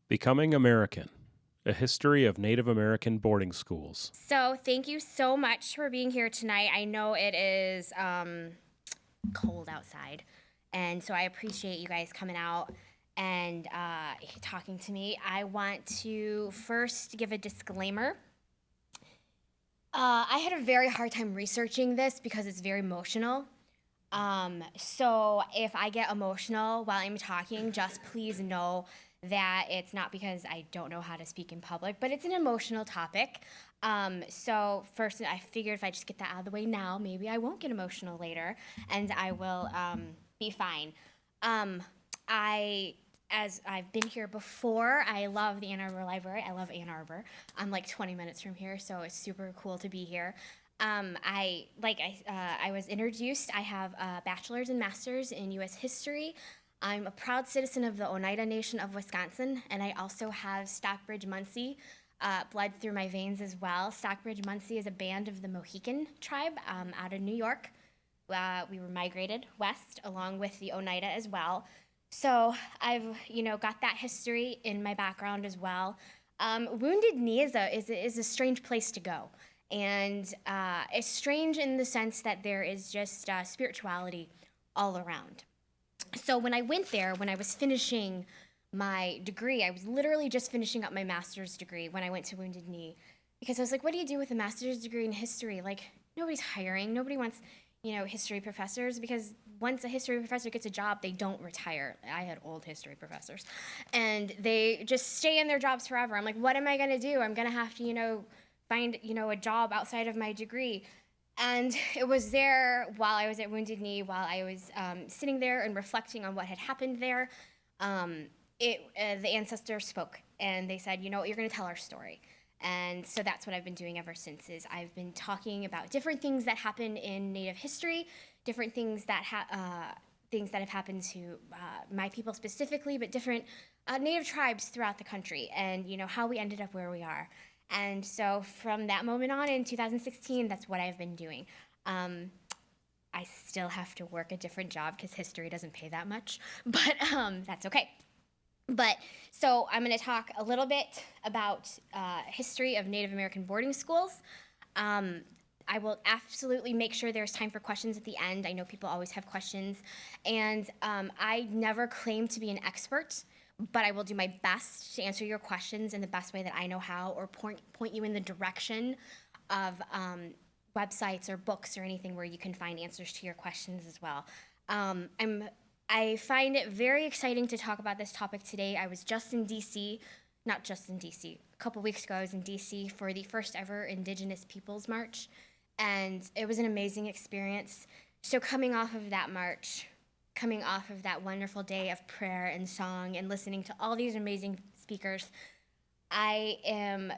Becoming American, a history of Native American boarding schools. So thank you so much for being here tonight. I know it is cold outside, and so I appreciate you guys coming out and talking to me. I want to first give a disclaimer. I had a very hard time researching this because it's very emotional. So if I get emotional while I'm talking, just please know that it's not because I don't know how to speak in public, but it's an emotional topic. So first, I figured if I just get that out of the way now, maybe I won't get emotional later, and I will be fine. As I've been here before, I love the Ann Arbor Library. I love Ann Arbor. I'm like 20 minutes from here, so it's super cool to be here. I was introduced. I have a bachelor's and master's in U.S. history. I'm a proud citizen of the Oneida Nation of Wisconsin, and I also have Stockbridge-Munsee blood through my veins as well. Stockbridge-Munsee is a band of the Mohican tribe out of New York. We were migrated west along with the Oneida as well. So I've got that history in my background as well. Wounded Knee is a strange place to go. And it's strange in the sense that there is just spirituality all around. So when I went there, when I was finishing my degree, I was literally just finishing up my master's degree when I went to Wounded Knee. Because I was like, what do you do with a master's degree in history? Like, nobody's hiring. Nobody wants, history professors, because once a history professor gets a job, they don't retire. I had old history professors. And they just stay in their jobs forever. I'm like, what am I going to do? I'm going to have to, find a job outside of my degree. And it was there while I was at Wounded Knee, while I was sitting there and reflecting on what had happened there. The ancestors spoke, and they said, you're going to tell our story. And so that's what I've been doing ever since. Is I've been talking about different things that happen in Native history, different things that have happened to my people specifically, but different Native tribes throughout the country, and how we ended up where we are. And so from that moment on in 2016, that's what I've been doing. I still have to work a different job because history doesn't pay that much, but that's okay. But so I'm going to talk a little bit about history of Native American boarding schools. I will absolutely make sure there's time for questions at the end. I know people always have questions. And I never claim to be an expert, but I will do my best to answer your questions in the best way that I know how, or point you in the direction of websites or books or anything where you can find answers to your questions as well. I find it very exciting to talk about this topic today. I was just in D.C., not just in D.C., a couple weeks ago I was in D.C. for the first ever Indigenous Peoples March, and it was an amazing experience. So coming off of that march, coming off of that wonderful day of prayer and song and listening to all these amazing speakers, I am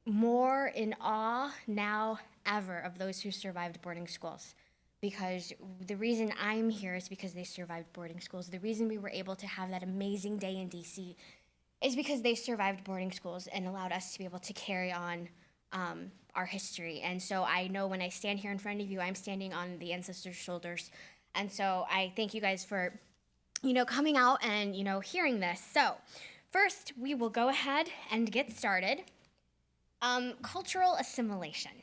more in awe now ever of those who survived boarding schools. Because the reason I'm here is because they survived boarding schools. The reason we were able to have that amazing day in DC is because they survived boarding schools and allowed us to be able to carry on our history. And so I know when I stand here in front of you, I'm standing on the ancestors' shoulders. And so I thank you guys for, coming out and, hearing this. So first, we will go ahead and get started. Cultural assimilation.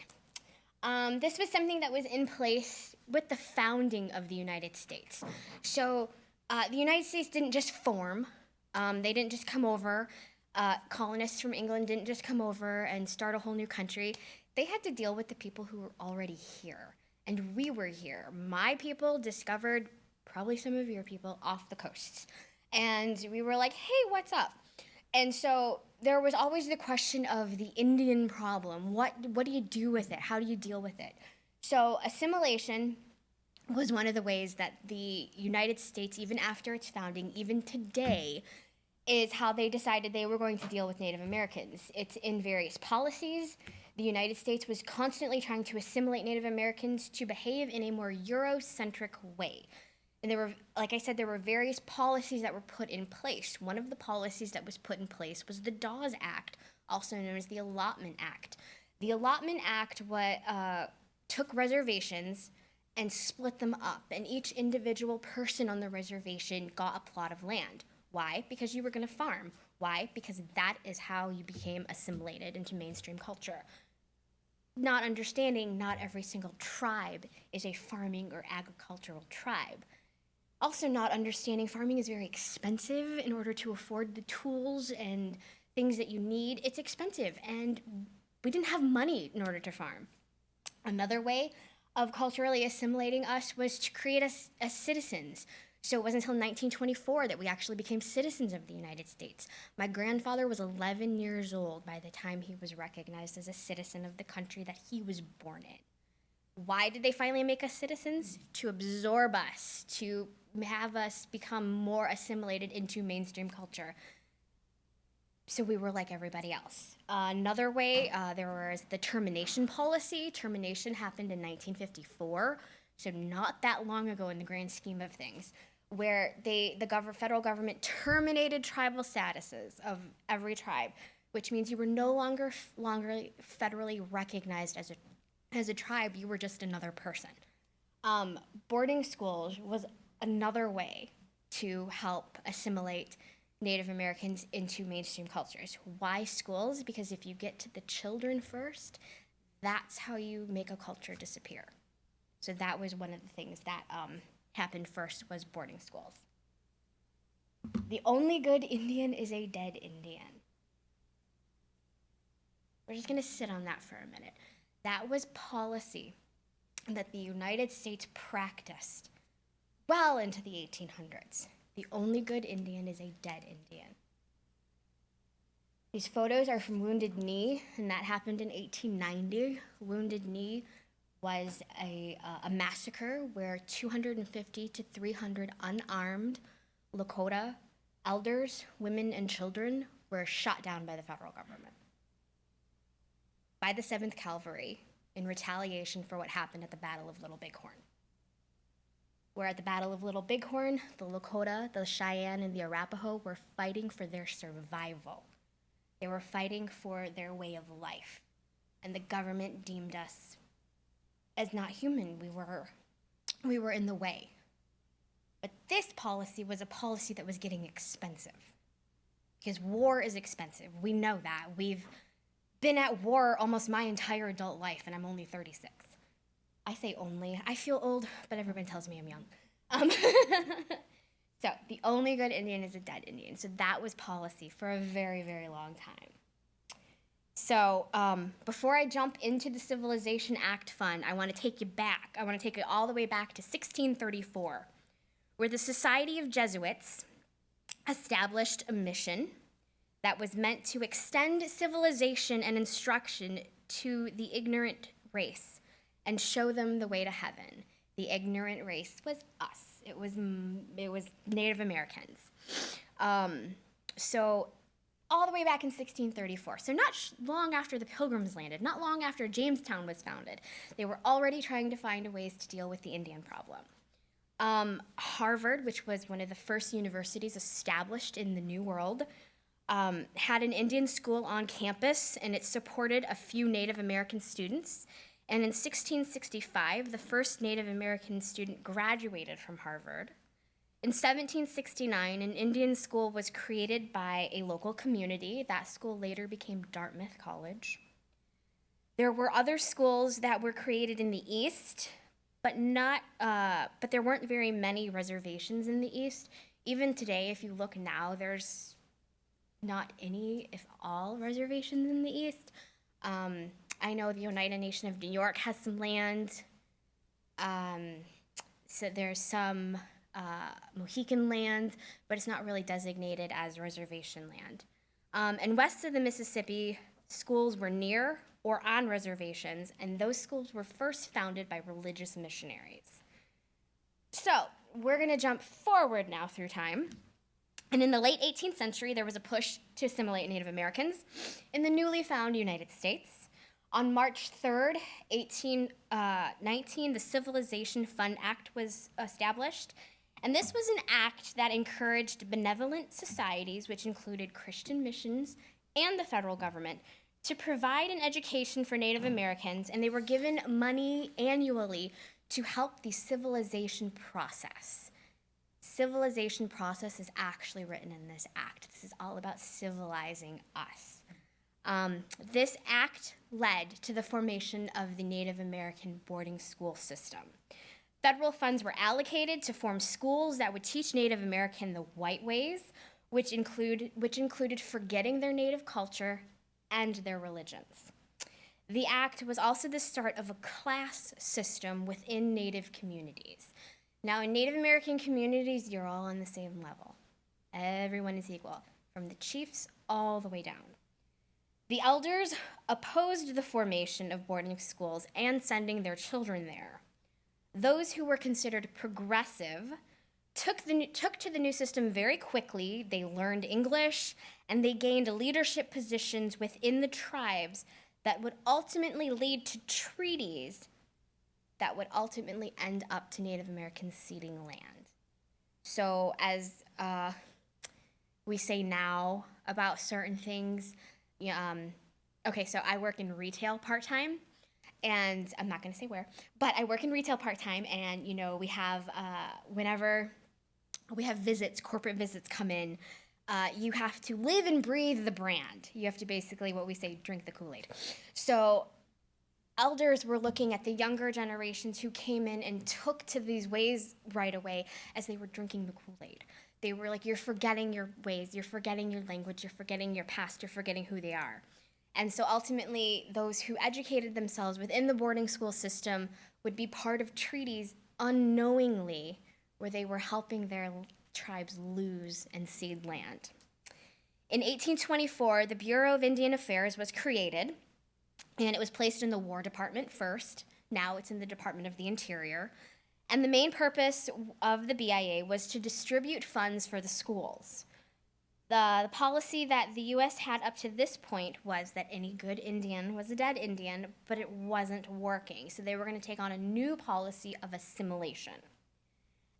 This was something that was in place with the founding of the United States. So the United States didn't just form. They didn't just come over. Colonists from England didn't just come over and start a whole new country. They had to deal with the people who were already here. And we were here. My people discovered probably some of your people off the coasts. And we were like, hey, what's up? And so there was always the question of the Indian problem. What do you do with it? How do you deal with it? So assimilation was one of the ways that the United States, even after its founding, even today, is how they decided they were going to deal with Native Americans. It's in various policies. The United States was constantly trying to assimilate Native Americans to behave in a more Eurocentric way. And there were, like I said, there were various policies that were put in place. One of the policies that was put in place was the Dawes Act, also known as the Allotment Act. The Allotment Act took reservations and split them up, and each individual person on the reservation got a plot of land. Why? Because you were going to farm. Why? Because that is how you became assimilated into mainstream culture. Not understanding not every single tribe is a farming or agricultural tribe. Also not understanding farming is very expensive in order to afford the tools and things that you need. It's expensive, and we didn't have money in order to farm. Another way of culturally assimilating us was to create us as citizens. So it wasn't until 1924 that we actually became citizens of the United States. My grandfather was 11 years old by the time he was recognized as a citizen of the country that he was born in. Why did they finally make us citizens? To absorb us, to have us become more assimilated into mainstream culture. So we were like everybody else. Another way, there was the termination policy. Termination happened in 1954, so not that long ago in the grand scheme of things, where the federal government terminated tribal statuses of every tribe, which means you were no longer federally recognized as a tribe. You were just another person. Boarding schools was another way to help assimilate Native Americans into mainstream cultures. Why schools? Because if you get to the children first, that's how you make a culture disappear. So that was one of the things that happened first, was boarding schools. The only good Indian is a dead Indian. We're just gonna sit on that for a minute. That was policy that the United States practiced well into the 1800s. The only good Indian is a dead Indian. These photos are from Wounded Knee, and that happened in 1890. Wounded Knee was a massacre where 250 to 300 unarmed Lakota elders, women, and children were shot down by the federal government, by the 7th Cavalry, in retaliation for what happened at the Battle of Little Bighorn. Where at the Battle of Little Bighorn, the Lakota, the Cheyenne, and the Arapaho were fighting for their survival. They were fighting for their way of life. And the government deemed us as not human. We were in the way. But this policy was a policy that was getting expensive. Because war is expensive. We know that. We've been at war almost my entire adult life, and I'm only 36. I say only. I feel old, but everyone tells me I'm young. So the only good Indian is a dead Indian. So that was policy for a very, very long time. So before I jump into the Civilization Act Fund, I want to take you back. I want to take it all the way back to 1634, where the Society of Jesuits established a mission that was meant to extend civilization and instruction to the ignorant race and show them the way to heaven. The ignorant race was us. It was Native Americans. So all the way back in 1634. So not long after the Pilgrims landed, not long after Jamestown was founded, they were already trying to find ways to deal with the Indian problem. Harvard, which was one of the first universities established in the New World, had an Indian school on campus, and it supported a few Native American students. And in 1665, the first Native American student graduated from Harvard. In 1769, an Indian school was created by a local community. That school later became Dartmouth College. There were other schools that were created in the East, but there weren't very many reservations in the East. Even today, if you look now, there's not any, if all, reservations in the East. I know the Oneida Nation of New York has some land. So there's some Mohican land, but it's not really designated as reservation land. And west of the Mississippi, schools were near or on reservations, and those schools were first founded by religious missionaries. So we're going to jump forward now through time. And in the late 18th century, there was a push to assimilate Native Americans in the newly found United States. On March 3rd, 1819, the Civilization Fund Act was established. And this was an act that encouraged benevolent societies, which included Christian missions and the federal government, to provide an education for Native Americans, and they were given money annually to help the civilization process. civilization process is actually written in this act. This is all about civilizing us. This act led to the formation of the Native American boarding school system. Federal funds were allocated to form schools that would teach Native American the white ways, which included forgetting their native culture and their religions. The act was also the start of a class system within Native communities. Now, in Native American communities, you're all on the same level. Everyone is equal, from the chiefs all the way down. The elders opposed the formation of boarding schools and sending their children there. Those who were considered progressive took to the new system very quickly. They learned English, and they gained leadership positions within the tribes that would ultimately lead to treaties that would ultimately end up to Native Americans ceding land. So as we say now about certain things, okay, so I work in retail part-time, and I'm not going to say where, but I work in retail part-time, and we have whenever we have visits, corporate visits come in, you have to live and breathe the brand. You have to basically, what we say, drink the Kool-Aid. So elders were looking at the younger generations who came in and took to these ways right away as they were drinking the Kool-Aid. They were like, you're forgetting your ways, you're forgetting your language, you're forgetting your past, you're forgetting who they are. And so ultimately, those who educated themselves within the boarding school system would be part of treaties unknowingly where they were helping their tribes lose and cede land. In 1824, the Bureau of Indian Affairs was created, and it was placed in the War Department first. Now it's in the Department of the Interior. And the main purpose of the BIA was to distribute funds for the schools. The policy that the U.S. had up to this point was that any good Indian was a dead Indian, but it wasn't working. So they were going to take on a new policy of assimilation.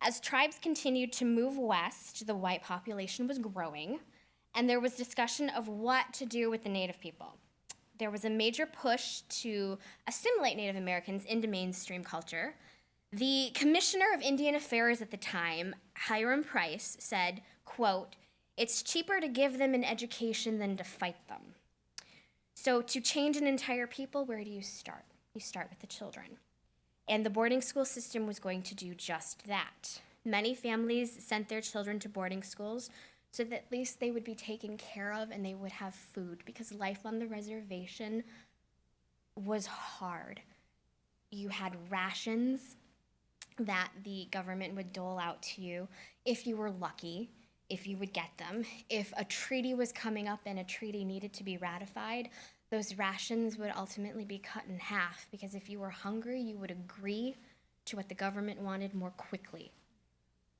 As tribes continued to move west, the white population was growing, and there was discussion of what to do with the Native people. There was a major push to assimilate Native Americans into mainstream culture. The Commissioner of Indian Affairs at the time, Hiram Price, said, quote, "It's cheaper to give them an education than to fight them." So to change an entire people, where do you start? You start with the children. And the boarding school system was going to do just that. Many families sent their children to boarding schools so that at least they would be taken care of and they would have food, because life on the reservation was hard. You had rations that the government would dole out to you if you were lucky, if you would get them. If a treaty was coming up and a treaty needed to be ratified, those rations would ultimately be cut in half, because if you were hungry, you would agree to what the government wanted more quickly.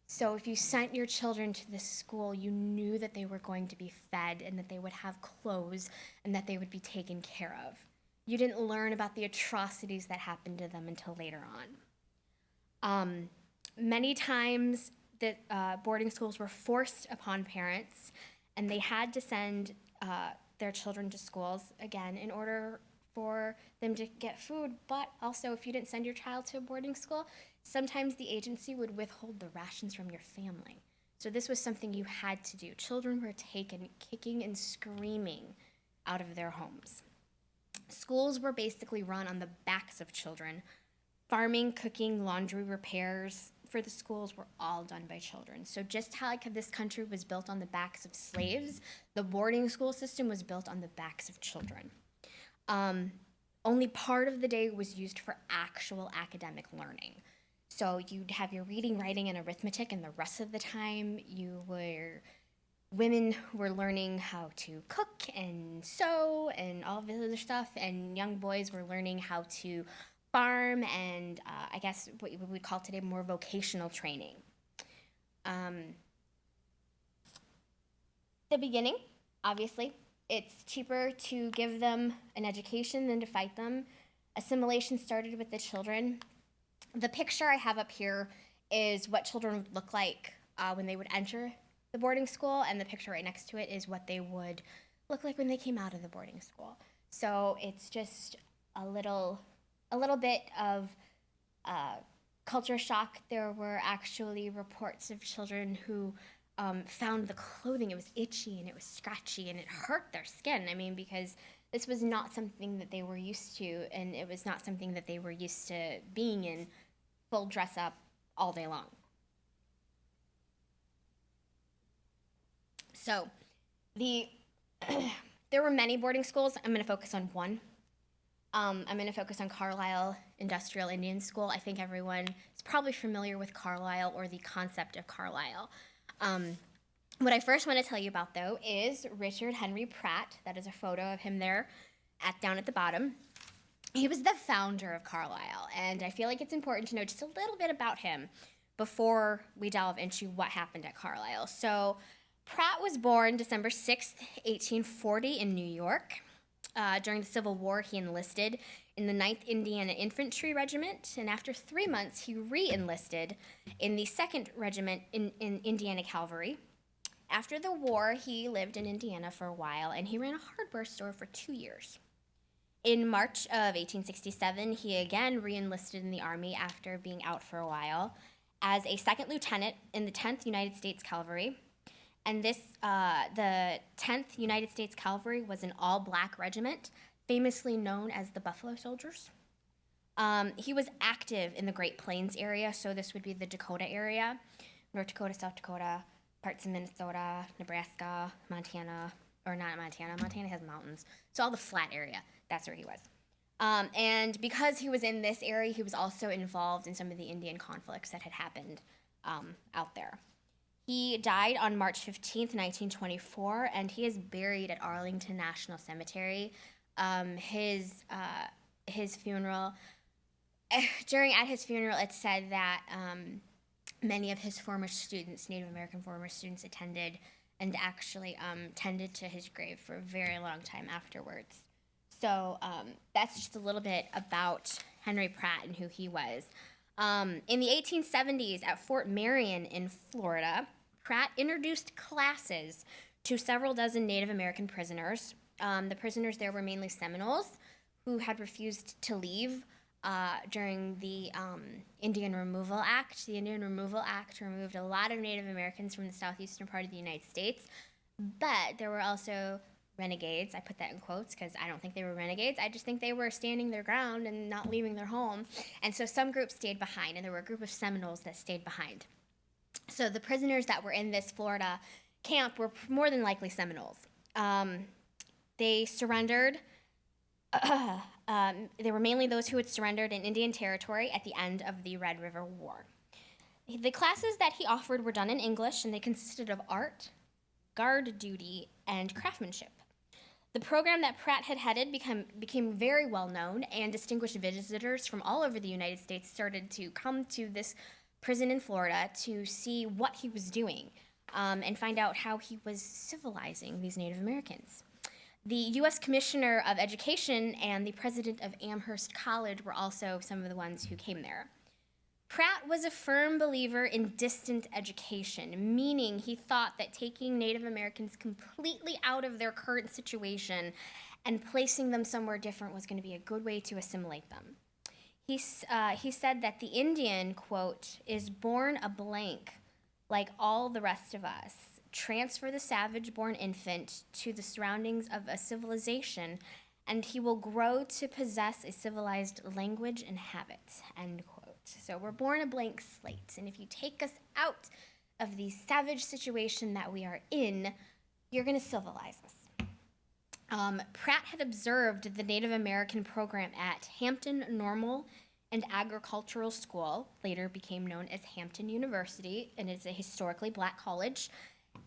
So if you sent your children to this school, you knew that they were going to be fed and that they would have clothes and that they would be taken care of. You didn't learn about the atrocities that happened to them until later on. Many times the boarding schools were forced upon parents, and they had to send their children to schools, again, in order for them to get food. But also, if you didn't send your child to a boarding school, sometimes the agency would withhold the rations from your family. So this was something you had to do. Children were taken kicking and screaming out of their homes. Schools were basically run on the backs of children. Farming, cooking, laundry, repairs for the schools were all done by children. So just how this country was built on the backs of slaves, the boarding school system was built on the backs of children. Only part of the day was used for actual academic learning. So you'd have your reading, writing, and arithmetic, and the rest of the time women were learning how to cook and sew and all of this other stuff, and young boys were learning how to farm and I guess what we would call today more vocational training. The beginning, obviously, it's cheaper to give them an education than to fight them. Assimilation started with the children. The picture I have up here is what children would look like when they would enter the boarding school, and the picture right next to it is what they would look like when they came out of the boarding school. So it's just a little bit of culture shock, there were actually reports of children who found the clothing. It was itchy and it was scratchy and it hurt their skin. I mean, because this was not something that they were used to, and it was not something that they were used to being in full dress up all day long. So the there were many boarding schools. I'm going to focus on one. I'm going to focus on Carlisle Industrial Indian School. I think everyone is probably familiar with Carlisle or the concept of Carlisle. What I first want to tell you about, though, is Richard Henry Pratt. That is a photo of him there down at the bottom. He was the founder of Carlisle, and I feel like it's important to know just a little bit about him before we delve into what happened at Carlisle. So Pratt was born December 6th, 1840 in New York. During the Civil War, he enlisted in the 9th Indiana Infantry Regiment, and after 3 months, he re-enlisted in the 2nd Regiment in Indiana Cavalry. After the war, he lived in Indiana for a while, and he ran a hardware store for 2 years. In March of 1867, he again re-enlisted in the Army after being out for a while as a 2nd lieutenant in the 10th United States Cavalry. And this, the 10th United States Cavalry was an all-black regiment, famously known as the Buffalo Soldiers. He was active in the Great Plains area, so this would be the Dakota area, North Dakota, South Dakota, parts of Minnesota, Nebraska, Montana, or not Montana. Montana has mountains, so all the flat area, that's where he was. And because he was in this area, he was also involved in some of the Indian conflicts that had happened out there. He died on March 15th, 1924, and he is buried at Arlington National Cemetery. His funeral, at his funeral, it said that many of his former students, Native American former students, attended and actually tended to his grave for a very long time afterwards. So that's just a little bit about Henry Pratt and who he was. In the 1870s at Fort Marion in Florida, Pratt introduced classes to several dozen Native American prisoners. The prisoners there were mainly Seminoles who had refused to leave during the Indian Removal Act. The Indian Removal Act removed a lot of Native Americans from the southeastern part of the United States, but there were also renegades. I put that in quotes because I don't think they were renegades. I just think they were standing their ground and not leaving their home. And so some groups stayed behind, and there were a group of Seminoles that stayed behind. So the prisoners that were in this Florida camp were more than likely Seminoles. They surrendered. They were mainly those who had surrendered in Indian Territory at the end of the Red River War. The classes that he offered were done in English, and they consisted of art, guard duty, and craftsmanship. The program that Pratt had headed became very well known, and distinguished visitors from all over the United States started to come to this prison in Florida to see what he was doing and find out how he was civilizing these Native Americans. The U.S. Commissioner of Education and the president of Amherst College were also some of the ones who came there. Pratt was a firm believer in distant education, meaning he thought that taking Native Americans completely out of their current situation and placing them somewhere different was going to be a good way to assimilate them. He said that the Indian, quote, is born a blank like all the rest of us. Transfer the savage-born infant to the surroundings of a civilization, and he will grow to possess a civilized language and habits, end quote. So we're born a blank slate, and if you take us out of the savage situation that we are in, you're going to civilize us. Pratt had observed the Native American program at Hampton Normal and Agricultural School, later became known as Hampton University, and it's a historically black college.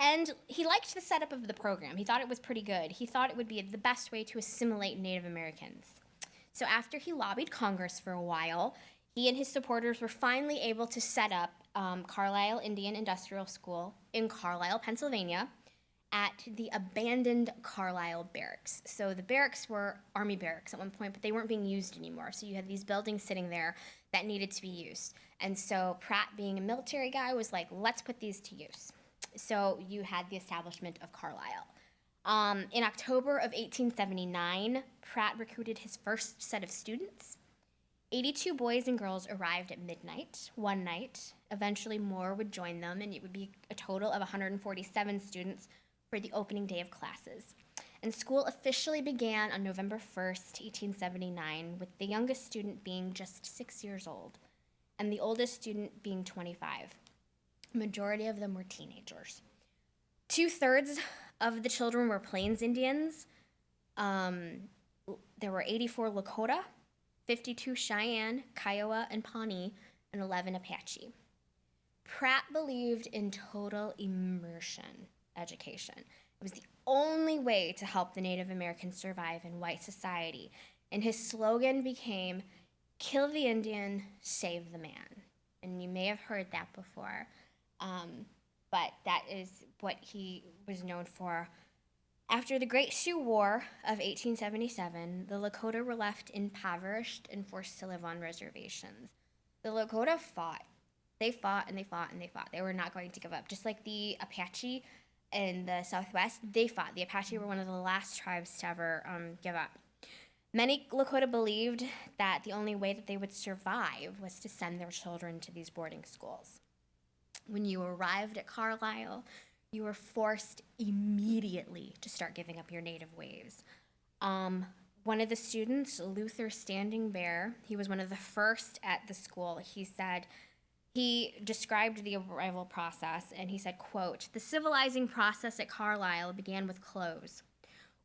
And he liked the setup of the program. He thought it was pretty good. He thought it would be the best way to assimilate Native Americans. So after he lobbied Congress for a while, he and his supporters were finally able to set up Carlisle Indian Industrial School in Carlisle, Pennsylvania, at the abandoned Carlisle Barracks. So the barracks were Army barracks at one point, but they weren't being used anymore. So you had these buildings sitting there that needed to be used. And so Pratt, being a military guy, was like, let's put these to use. So you had the establishment of Carlisle. In October of 1879, Pratt recruited his first set of students. 82 boys and girls arrived at midnight one night. Eventually, more would join them, and it would be a total of 147 students for the opening day of classes. And school officially began on November 1st, 1879, with the youngest student being just 6 years old and the oldest student being 25. Majority of them were teenagers. 2/3 of the children were Plains Indians. There were 84 Lakota, 52 Cheyenne, Kiowa, and Pawnee, and 11 Apache. Pratt believed in total immersion education. It was the only way to help the Native Americans survive in white society, and his slogan became, "Kill the Indian, save the man." And you may have heard that before, but that is what he was known for. After the Great Sioux War of 1877, the Lakota were left impoverished and forced to live on reservations. The Lakota fought. They fought and they fought and they fought. They were not going to give up. Just like the Apache in the Southwest, they fought. The Apache were one of the last tribes to ever give up. Many Lakota believed that the only way that they would survive was to send their children to these boarding schools. When you arrived at Carlisle, you were forced immediately to start giving up your native ways. One of the students, Luther Standing Bear, he was one of the first at the school. He described the arrival process, and he said, quote, "The civilizing process at Carlisle began with clothes.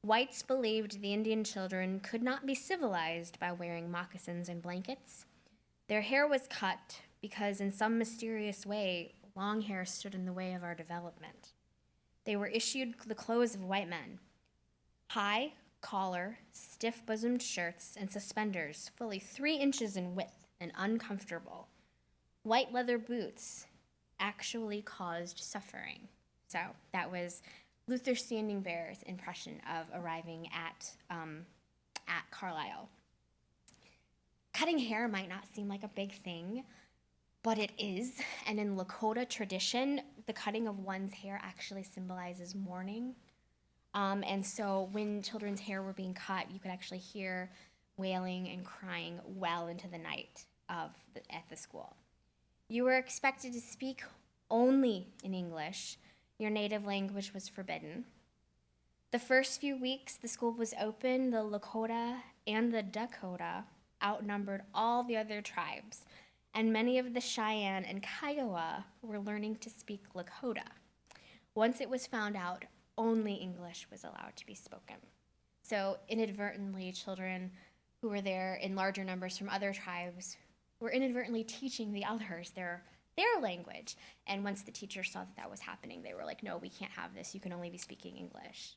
Whites believed the Indian children could not be civilized by wearing moccasins and blankets. Their hair was cut because in some mysterious way, long hair stood in the way of our development. They were issued the clothes of white men: high collar, stiff-bosomed shirts, and suspenders fully 3 inches in width and uncomfortable. White leather boots actually caused suffering." So that was Luther Standing Bear's impression of arriving at Carlisle. Cutting hair might not seem like a big thing, but it is. And in Lakota tradition, the cutting of one's hair actually symbolizes mourning. And so when children's hair were being cut, you could actually hear wailing and crying well into the night at the school. You were expected to speak only in English. Your native language was forbidden. The first few weeks the school was open, the Lakota and the Dakota outnumbered all the other tribes, and many of the Cheyenne and Kiowa were learning to speak Lakota. Once it was found out, only English was allowed to be spoken. So inadvertently, children who were there in larger numbers from other tribes were inadvertently teaching the others their language. And once the teachers saw that was happening, they were like, "No, we can't have this. You can only be speaking English."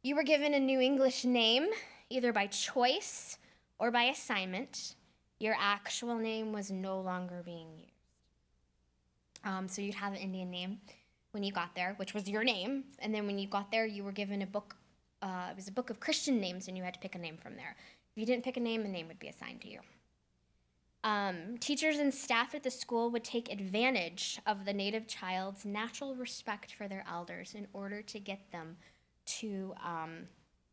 You were given a new English name, either by choice or by assignment. Your actual name was no longer being used. So you'd have an Indian name when you got there, which was your name. And then when you got there, you were given a book. It was a book of Christian names, and you had to pick a name from there. If you didn't pick a name would be assigned to you. Teachers and staff at the school would take advantage of the native child's natural respect for their elders in order to get them to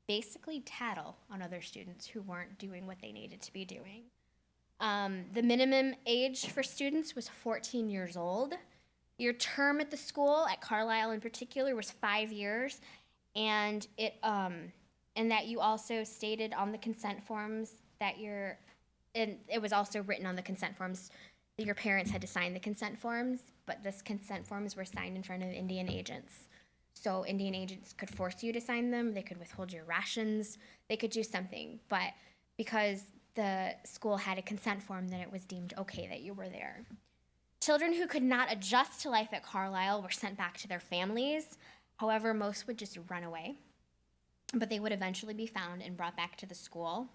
basically tattle on other students who weren't doing what they needed to be doing. The minimum age for students was 14 years old. Your term at the school, at Carlisle in particular, was 5 years, and that you also stated on the consent forms that and it was also written on the consent forms that your parents had to sign the consent forms, but this consent forms were signed in front of Indian agents. So Indian agents could force you to sign them, they could withhold your rations, they could do something, but because the school had a consent form, then it was deemed okay that you were there. Children who could not adjust to life at Carlisle were sent back to their families. However, most would just run away, but they would eventually be found and brought back to the school.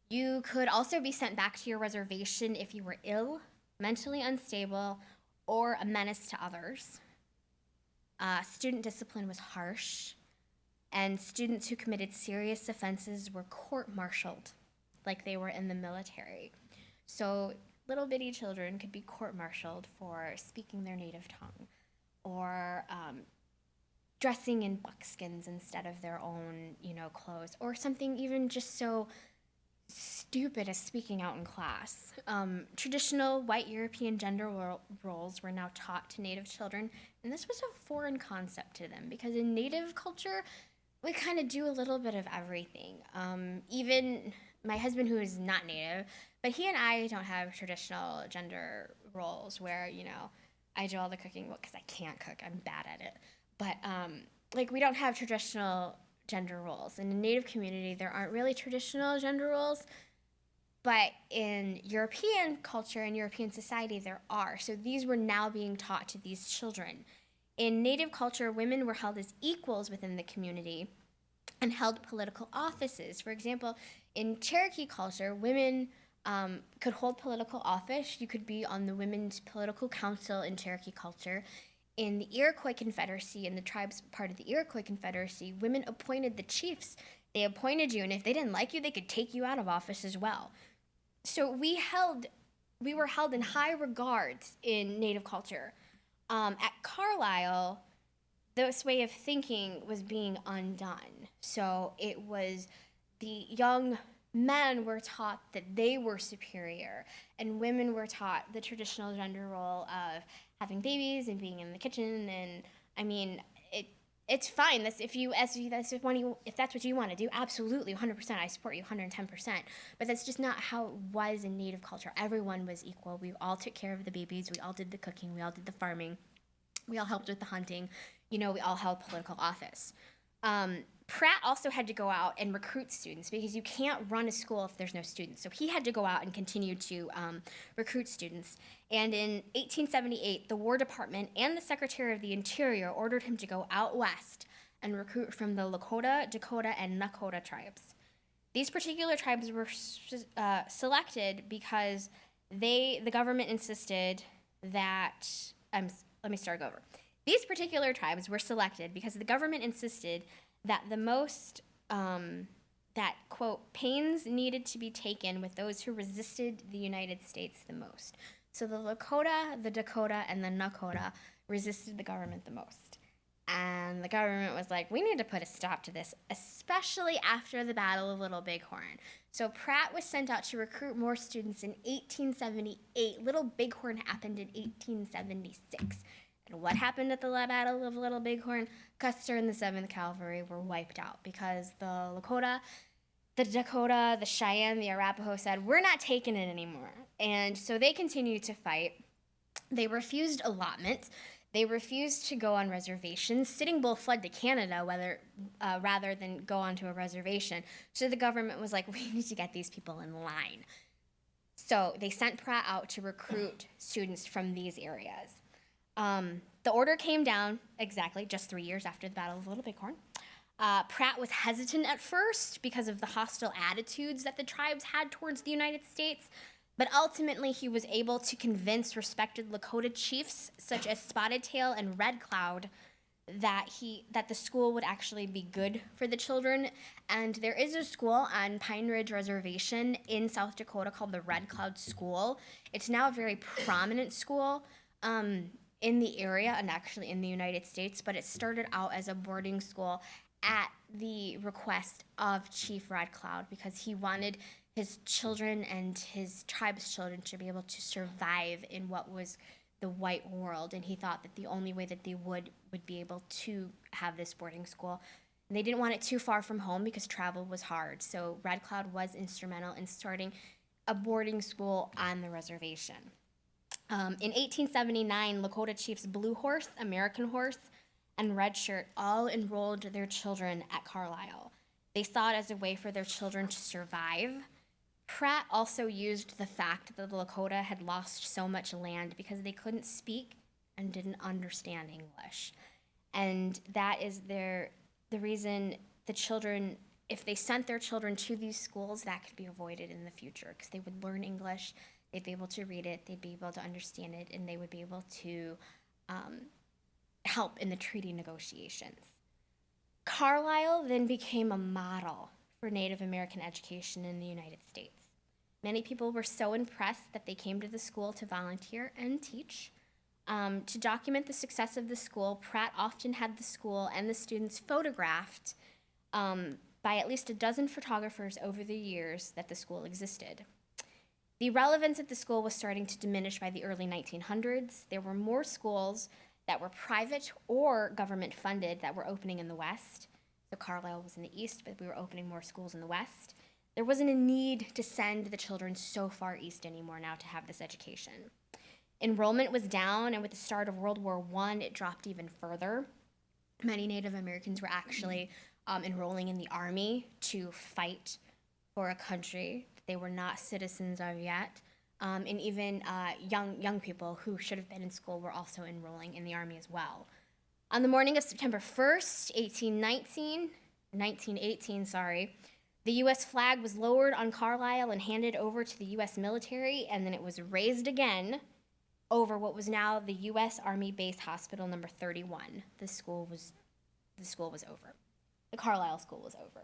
You could also be sent back to your reservation if you were ill, mentally unstable, or a menace to others. Student discipline was harsh, and students who committed serious offenses were court-martialed like they were in the military. So little bitty children could be court-martialed for speaking their native tongue, or dressing in buckskins instead of their own, clothes, or something even just so stupid as speaking out in class. Traditional white European gender roles were now taught to Native children, and this was a foreign concept to them because in Native culture, we kind of do a little bit of everything. Even my husband, who is not Native, but he and I don't have traditional gender roles where, I do all the cooking because I can't cook. I'm bad at it. But, we don't have traditional gender roles. In the Native community, there aren't really traditional gender roles, but in European culture and European society, there are. So these were now being taught to these children. In Native culture, women were held as equals within the community and held political offices. For example, in Cherokee culture, women could hold political office. You could be on the Women's Political Council in Cherokee culture. In the Iroquois Confederacy, in the tribes part of the Iroquois Confederacy, women appointed the chiefs. They appointed you, and if they didn't like you, they could take you out of office as well. So we were held in high regards in Native culture. At Carlisle, this way of thinking was being undone. So it was the young men were taught that they were superior, and women were taught the traditional gender role of having babies and being in the kitchen. And I mean, it's fine. If that's what you want to do, absolutely, 100%. I support you 110%. But that's just not how it was in Native culture. Everyone was equal. We all took care of the babies. We all did the cooking. We all did the farming. We all helped with the hunting. We all held political office. Pratt also had to go out and recruit students because you can't run a school if there's no students. So he had to go out and continue to recruit students. And in 1878, the War Department and the Secretary of the Interior ordered him to go out west and recruit from the Lakota, Dakota, and Nakota tribes. These particular tribes were selected because the government insisted that, let me start over. These particular tribes were selected because the government insisted that the most, that, quote, pains needed to be taken with those who resisted the United States the most. So the Lakota, the Dakota, and the Nakota resisted the government the most. And the government was like, we need to put a stop to this, especially after the Battle of Little Bighorn. So Pratt was sent out to recruit more students in 1878. Little Bighorn happened in 1876. And what happened at the Battle of Little Bighorn? Custer and the 7th Cavalry were wiped out because the Lakota, the Dakota, the Cheyenne, the Arapaho said, we're not taking it anymore. And so they continued to fight. They refused allotment. They refused to go on reservations. Sitting Bull fled to Canada rather than go onto a reservation. So the government was like, we need to get these people in line. So they sent Pratt out to recruit students from these areas. The order came down exactly just 3 years after the Battle of Little Bighorn. Pratt was hesitant at first because of the hostile attitudes that the tribes had towards the United States, but ultimately he was able to convince respected Lakota chiefs such as Spotted Tail and Red Cloud that the school would actually be good for the children. And there is a school on Pine Ridge Reservation in South Dakota called the Red Cloud School. It's now a very prominent school in the area and actually in the United States, but it started out as a boarding school at the request of Chief Red Cloud because he wanted his children and his tribe's children to be able to survive in what was the white world, and he thought that the only way that they would be able to have this boarding school. And they didn't want it too far from home because travel was hard, so Red Cloud was instrumental in starting a boarding school on the reservation. In 1879, Lakota chiefs Blue Horse, American Horse, and Red Shirt all enrolled their children at Carlisle. They saw it as a way for their children to survive. Pratt also used the fact that the Lakota had lost so much land because they couldn't speak and didn't understand English. And that is the reason the children, if they sent their children to these schools, that could be avoided in the future because they would learn English, they'd be able to read it, they'd be able to understand it, and they would be able to help in the treaty negotiations. Carlisle then became a model for Native American education in the United States. Many people were so impressed that they came to the school to volunteer and teach. To document the success of the school, Pratt often had the school and the students photographed by at least a dozen photographers over the years that the school existed. The relevance of the school was starting to diminish by the early 1900s. There were more schools that were private or government funded that were opening in the West. So Carlisle was in the East, but we were opening more schools in the West. There wasn't a need to send the children so far east anymore now to have this education. Enrollment was down, and with the start of World War I, it dropped even further. Many Native Americans were actually enrolling in the army to fight for a country that they were not citizens of yet. And even young people who should have been in school were also enrolling in the army as well. On the morning of September 1st, 1918, the U.S. flag was lowered on Carlisle and handed over to the U.S. military, and then it was raised again over what was now the U.S. Army Base Hospital number 31. The school was over. The Carlisle school was over.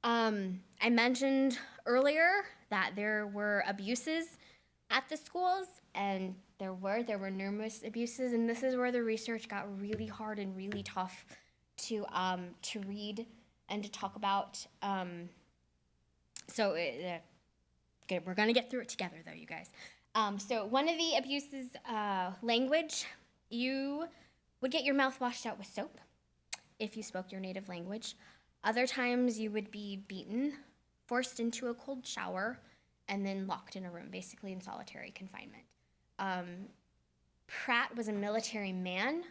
I mentioned earlier that there were abuses at the schools, and there were numerous abuses, and this is where the research got really hard and really tough to read and to talk about. Good, we're gonna get through it together, though, you guys. So one of the abuses, language, you would get your mouth washed out with soap if you spoke your native language. Other times you would be beaten, forced into a cold shower, and then locked in a room, basically in solitary confinement. Pratt was a military man.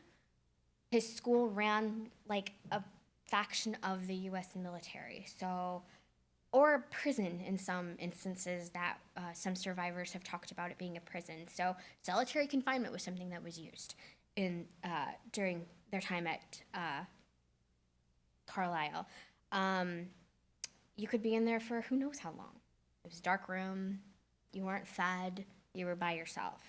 His school ran like a faction of the U.S. military, or a prison in some instances that some survivors have talked about it being a prison. So solitary confinement was something that was used during their time at Carlisle. You could be in there for who knows how long. It was a dark room, you weren't fed, you were by yourself.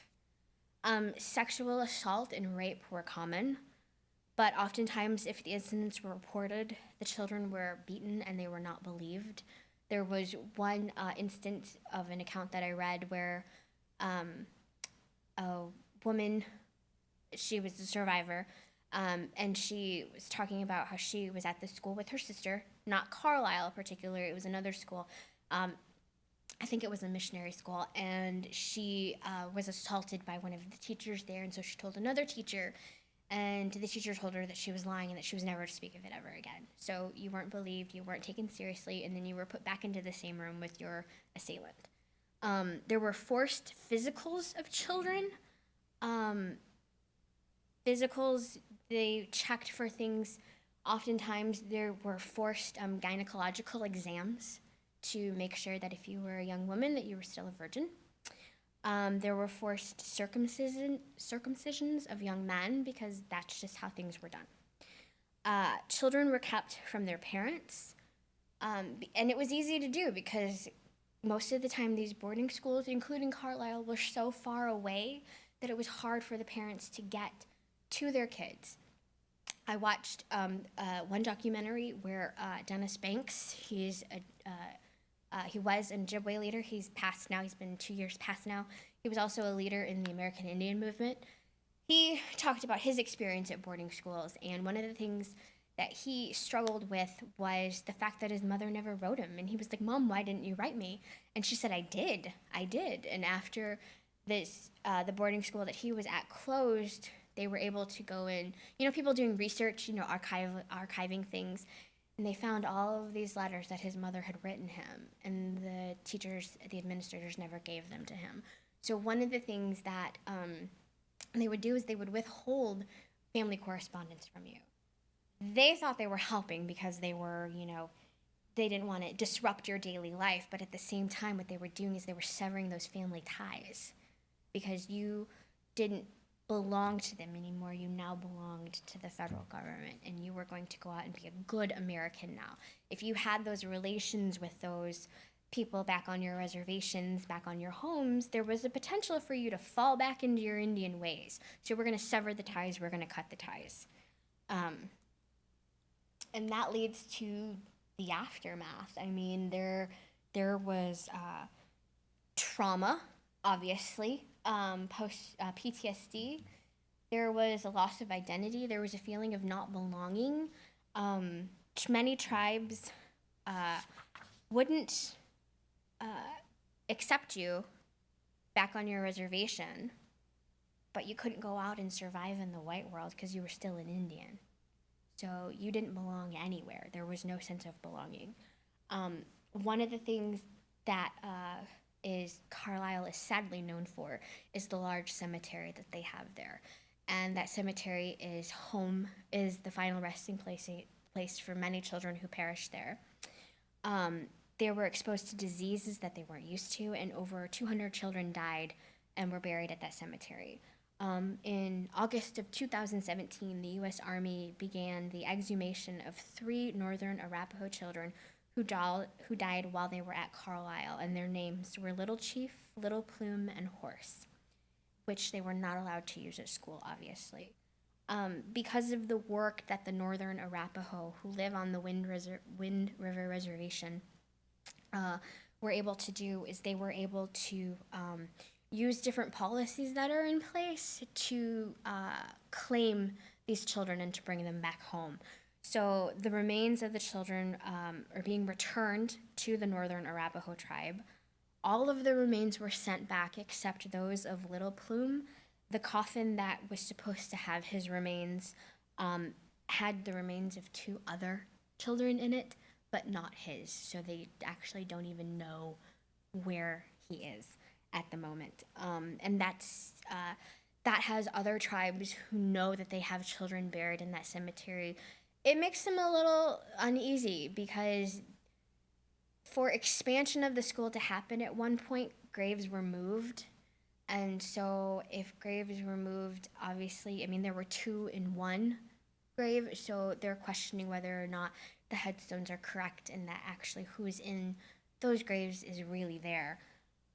Sexual assault and rape were common, but oftentimes if the incidents were reported, the children were beaten and they were not believed. There was one instance of an account that I read where a woman, she was a survivor, and she was talking about how she was at the school with her sister, not Carlisle in particular, it was another school. I think it was a missionary school, and she was assaulted by one of the teachers there, and so she told another teacher, and the teacher told her that she was lying and that she was never to speak of it ever again. So you weren't believed, you weren't taken seriously, and then you were put back into the same room with your assailant. There were forced physicals of children. Physicals, they checked for things. Oftentimes there were forced gynecological exams to make sure that if you were a young woman that you were still a virgin. There were forced circumcisions of young men because that's just how things were done. Children were kept from their parents, and it was easy to do because most of the time these boarding schools, including Carlisle, were so far away that it was hard for the parents to get to their kids. I watched one documentary where Dennis Banks, he was an Ojibwe leader. He's passed now. He's been 2 years past now. He was also a leader in the American Indian movement. He talked about his experience at boarding schools, and one of the things that he struggled with was the fact that his mother never wrote him. And he was like, "Mom, why didn't you write me?" And she said, I did. And after this, the boarding school that he was at closed, they were able to go in, people doing research, archiving things, and they found all of these letters that his mother had written him, and the administrators never gave them to him. So one of the things that they would do is they would withhold family correspondence from you. They thought they were helping because they were, they didn't want to disrupt your daily life, but at the same time, what they were doing is they were severing those family ties because you didn't belong to them anymore. You now belonged to the federal government, and you were going to go out and be a good American now. If you had those relations with those people back on your reservations, back on your homes, there was a potential for you to fall back into your Indian ways. So we're going to sever the ties, we're going to cut the ties. And that leads to the aftermath. I mean, there was trauma, obviously, post PTSD. There was a loss of identity. There was a feeling of not belonging. Many tribes wouldn't accept you back on your reservation, but you couldn't go out and survive in the white world because you were still an Indian. So you didn't belong anywhere. There was no sense of belonging. One of the things that is Carlisle is sadly known for is the large cemetery that they have there, and that cemetery is the final resting place for many children who perished there. They were exposed to diseases that they weren't used to, and over 200 children died and were buried at that cemetery. In August of 2017, the U.S. Army began the exhumation of 3 northern Arapaho children who died while they were at Carlisle, and their names were Little Chief, Little Plume, and Horse, which they were not allowed to use at school, obviously. Because of the work that the northern Arapaho, who live on the Wind River Reservation, were able to do, is they were able to use different policies that are in place to claim these children and to bring them back home. So the remains of the children are being returned to the Northern Arapaho tribe. All of the remains were sent back except those of Little Plume. The coffin that was supposed to have his remains had the remains of 2 other children in it, but not his. So they actually don't even know where he is at the moment. And that has other tribes who know that they have children buried in that cemetery. It makes them a little uneasy because for expansion of the school to happen at one point, graves were moved. And so if graves were moved, obviously, I mean, there were 2 in 1 grave, so they're questioning whether or not the headstones are correct and that actually who is in those graves is really there.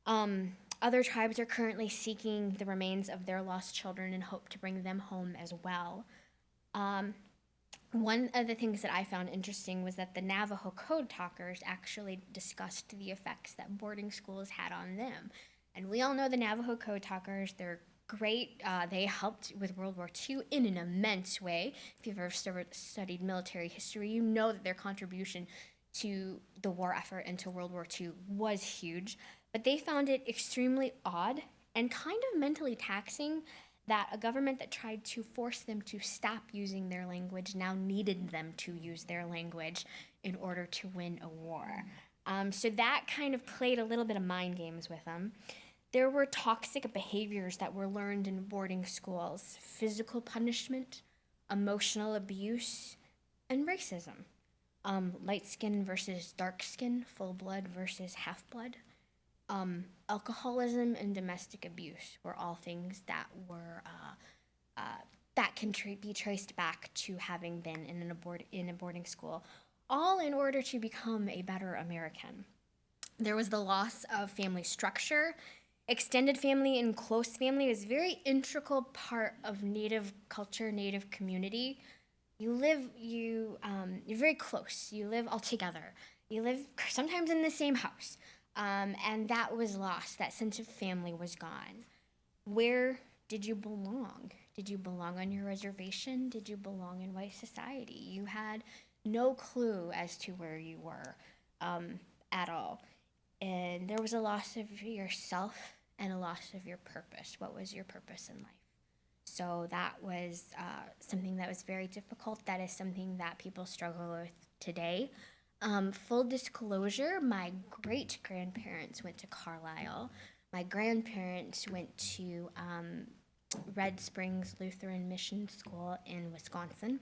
Other tribes are currently seeking the remains of their lost children and hope to bring them home as well. One of the things that I found interesting was that the Navajo code talkers actually discussed the effects that boarding schools had on them. And we all know the Navajo code talkers, they're great. They helped with World War II in an immense way. If you've ever studied military history, you know that their contribution to the war effort and to World War II was huge. But they found it extremely odd and kind of mentally taxing that a government that tried to force them to stop using their language now needed them to use their language in order to win a war. So that kind of played a little bit of mind games with them. There were toxic behaviors that were learned in boarding schools: physical punishment, emotional abuse, and racism. Light skin versus dark skin, full blood versus half blood. Alcoholism and domestic abuse were all things that were that can be traced back to having been in a boarding school, all in order to become a better American. There was the loss of family structure. Extended family and close family is a very integral part of Native culture, Native community. You're very close. You live all together. You live sometimes in the same house. And that was lost. That sense of family was gone. Where did you belong? Did you belong on your reservation? Did you belong in white society? You had no clue as to where you were at all. And there was a loss of yourself and a loss of your purpose. What was your purpose in life? So that was something that was very difficult. That is something that people struggle with today. Full disclosure, my great-grandparents went to Carlisle. My grandparents went to Red Springs Lutheran Mission School in Wisconsin.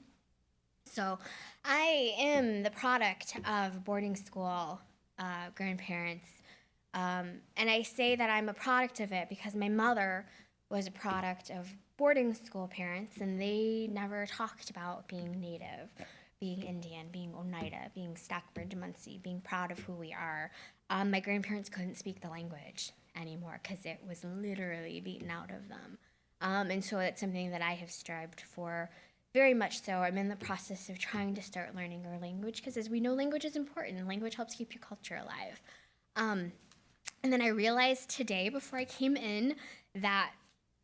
So I am the product of boarding school grandparents. And I say that I'm a product of it because my mother was a product of boarding school parents, and they never talked about being Native, being Indian, being Oneida, being Stockbridge Munsee, being proud of who we are. My grandparents couldn't speak the language anymore because it was literally beaten out of them. And so it's something that I have strived for very much so. I'm in the process of trying to start learning our language because, as we know, language is important. Language helps keep your culture alive. And then I realized today, before I came in, that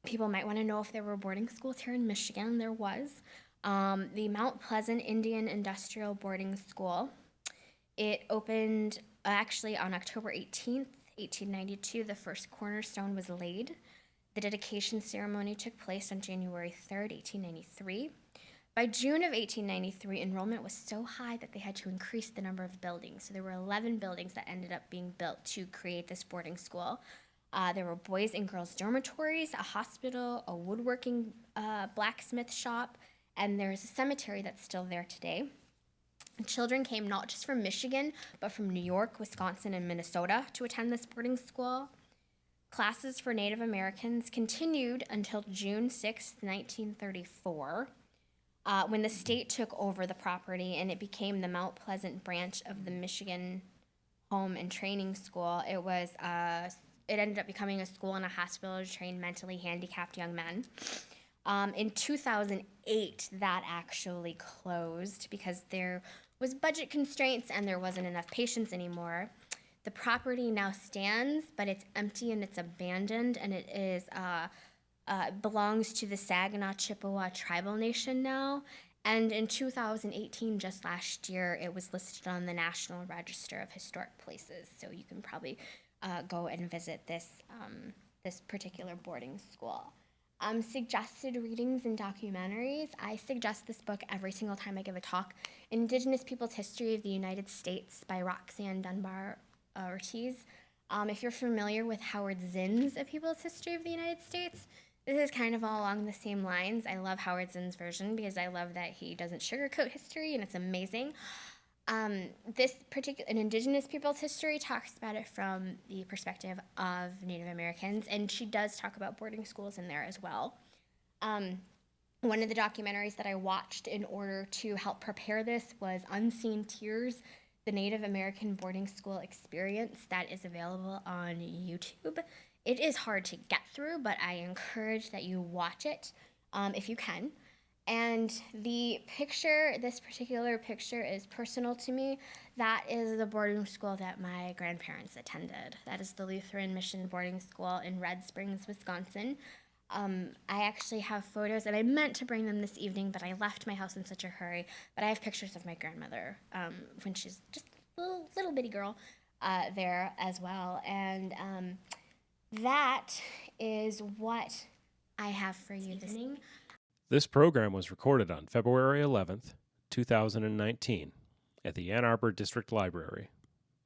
people might want to know if there were boarding schools here in Michigan. There was. The Mount Pleasant Indian Industrial Boarding School It opened actually on October 18th, 1892. The first cornerstone was laid. The dedication ceremony took place on January 3rd, 1893. By June of 1893, enrollment was so high that they had to increase the number of buildings. So there were 11 buildings that ended up being built to create this boarding school. There were boys and girls dormitories, a hospital, a woodworking blacksmith shop, and there's a cemetery that's still there today. Children came not just from Michigan, but from New York, Wisconsin, and Minnesota to attend this boarding school. Classes for Native Americans continued until June 6, 1934, when the state took over the property and it became the Mount Pleasant branch of the Michigan Home and Training School. It ended up becoming a school and a hospital to train mentally handicapped young men. In 2008, that actually closed because there was budget constraints and there wasn't enough patients anymore. The property now stands, but it's empty and it's abandoned, and it belongs to the Saginaw Chippewa tribal nation now. And in 2018, just last year, it was listed on the National Register of Historic Places. So you can probably go and visit this particular boarding school. Suggested readings and documentaries. I suggest this book every single time I give a talk. Indigenous Peoples' History of the United States by Roxanne Dunbar Ortiz. If you're familiar with Howard Zinn's A People's History of the United States, this is kind of all along the same lines. I love Howard Zinn's version because I love that he doesn't sugarcoat history, and it's amazing. This particular, an Indigenous Peoples' History, talks about it from the perspective of Native Americans, and she does talk about boarding schools in there as well. One of the documentaries that I watched in order to help prepare this was Unseen Tears, the Native American Boarding School Experience, that is available on YouTube. It is hard to get through, but I encourage that you watch it if you can. And the picture, this particular picture is personal to me. That is the boarding school that my grandparents attended. That is the Lutheran Mission Boarding School in Red Springs, Wisconsin. I actually have photos, and I meant to bring them this evening, but I left my house in such a hurry. But I have pictures of my grandmother when she's just a little bitty girl there as well. And that is what I have for you this evening. This program was recorded on February 11th, 2019, at the Ann Arbor District Library.